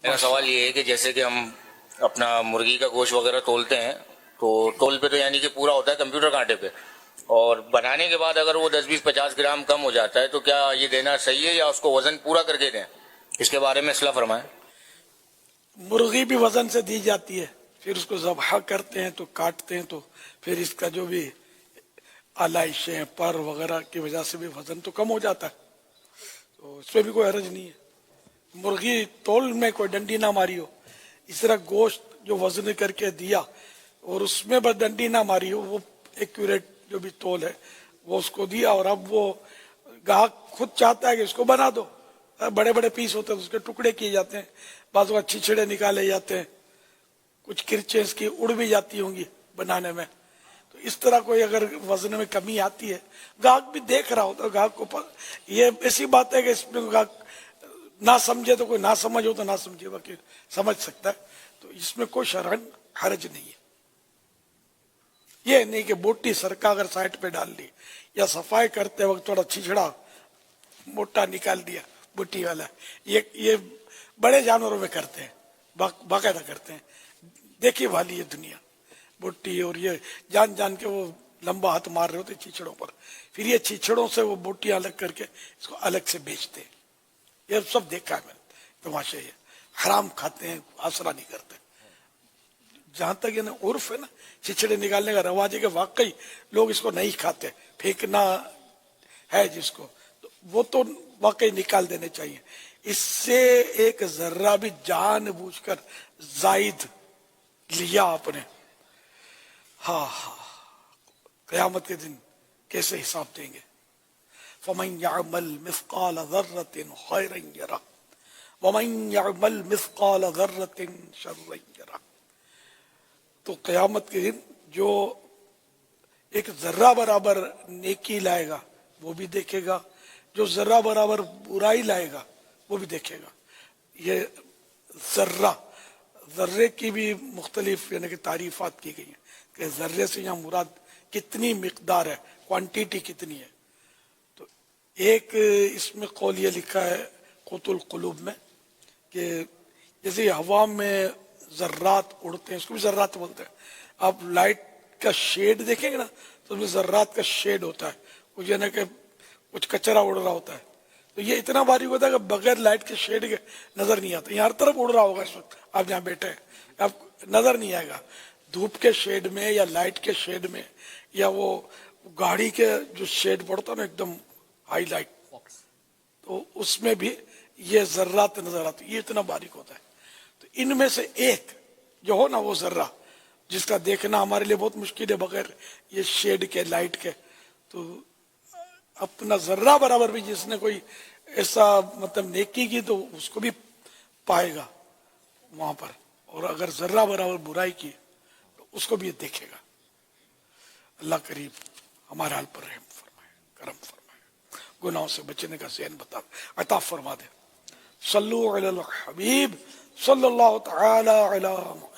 میرا سوال یہ ہے کہ جیسے کہ ہم اپنا مرغی کا گوشت وغیرہ تولتے ہیں تو تول پہ تو یعنی کہ پورا ہوتا ہے کمپیوٹر کانٹے پہ، اور بنانے کے بعد اگر وہ 10-20-50 گرام کم ہو جاتا ہے تو کیا یہ دینا صحیح ہے یا اس کو وزن پورا کر کے دیں؟ اس کے بارے میں اصلاح فرمائیں۔ مرغی بھی وزن سے دی جاتی ہے، پھر اس کو ذبح کرتے ہیں تو کاٹتے ہیں تو پھر اس کا جو بھی آلائشیں پر وغیرہ کی وجہ سے بھی وزن تو کم ہو جاتا ہے، تو اس میں بھی کوئی حرج نہیں ہے۔ مرغی تول میں کوئی ڈنڈی نہ ماری ہو، اس طرح گوشت جو وزن کر کے دیا اور اس میں بس ڈنڈی نہ ماری ہو، وہ ایکوریٹ جو بھی تول ہے وہ اس کو دیا، اور اب وہ گاہک خود چاہتا ہے کہ اس کو بنا دو، بڑے بڑے پیس ہوتے ہیں تو اس کے ٹکڑے کیے جاتے ہیں، بعض وہ چھچڑے نکالے جاتے ہیں، کچھ کرچیں اس کی اڑ بھی جاتی ہوں گی بنانے میں، تو اس طرح کوئی اگر وزن میں کمی آتی ہے گاہک بھی دیکھ رہا ہوتا ہے، گاہک کو یہ ایسی بات ہے کہ اس میں گاہک نہ سمجھے تو کوئی نہ سمجھ ہو تو نہ سمجھے، باقی سمجھ سکتا ہے، تو اس میں کوئی شرعن حرج نہیں ہے۔ یہ نہیں کہ بوٹی سرکا اگر سائٹ پہ ڈال لی یا صفائی کرتے وقت تھوڑا چھچڑا موٹا نکال دیا بوٹی والا، یہ بڑے جانوروں میں کرتے ہیں، باقاعدہ کرتے ہیں، دیکھی والی یہ دنیا بوٹی، اور یہ جان جان کے وہ لمبا ہاتھ مار رہے ہوتے چھچڑوں پر، پھر یہ چھچڑوں سے وہ بوٹیاں الگ کر کے اس کو الگ سے بیچتے ہیں، یہ سب دیکھا ہے میں نے تماشا، یہ حرام کھاتے ہیں، آسرا نہیں کرتے۔ جہاں تک یہ عرف ہے نا چھچڑے نکالنے کا رواج ہے کہ واقعی لوگ اس کو نہیں کھاتے، پھینکنا ہے جس کو، وہ تو واقعی نکال دینے چاہیے۔ اس سے ایک ذرہ بھی جان بوجھ کر زائد لیا آپ نے، ہاں قیامت کے دن کیسے حساب دیں گے؟ فَمَن يَعْمَلْ مِثْقَالَ ذَرَّةٍ خَيْرًا يَرَهُ وَمَن يَعْمَلْ مِثْقَالَ ذَرَّةٍ شَرًّا يَرَهُ۔ تو قیامت کے دن جو ایک ذرہ برابر نیکی لائے گا وہ بھی دیکھے گا، جو ذرہ برابر برائی لائے گا وہ بھی دیکھے گا۔ یہ ذرے کی بھی مختلف یعنی کہ تعریفات کی گئی ہیں کہ ذرے سے یہاں مراد کتنی مقدار ہے، کوانٹیٹی کتنی ہے۔ تو ایک اس میں قول یہ لکھا ہے قوت القلوب میں کہ جیسے ہوا میں ذرات اڑتے ہیں، اس کو بھی ذرات بولتے ہیں۔ آپ لائٹ کا شیڈ دیکھیں گے نا تو اس میں ذرات کا شیڈ ہوتا ہے، کچھ یعنی کہ کچھ کچرا اڑ رہا ہوتا ہے، تو یہ اتنا باریک ہوتا ہے کہ بغیر لائٹ کے شیڈ کے نظر نہیں آتا۔ یہ ہر طرف اڑ رہا ہوگا اس وقت آپ جہاں بیٹھے ہیں، آپ نظر نہیں آئے گا، دھوپ کے شیڈ میں یا لائٹ کے شیڈ میں یا وہ گاڑی کے جو شیڈ پڑتا ہے نا ایک دم ہائی لائٹ، تو اس میں بھی یہ ذرات نظر آتی، یہ اتنا باریک ہوتا ہے۔ تو ان میں سے ایک جو ہو نا وہ ذرہ جس کا دیکھنا ہمارے لیے بہت مشکل ہے بغیر یہ شیڈ کے لائٹ کے، تو اپنا ذرہ برابر بھی جس نے کوئی ایسا مطلب نیکی کی تو اس کو بھی پائے گا وہاں پر، اور اگر ذرہ برابر برائی کی تو اس کو بھی دیکھے گا۔ اللہ قریب ہمارے حال پر رحم فرمائے، کرم فرمائے، گناہوں سے بچنے کا ذہن عطا فرما دے۔ صلو علی الحبیب صلی اللہ تعالی علی محمد۔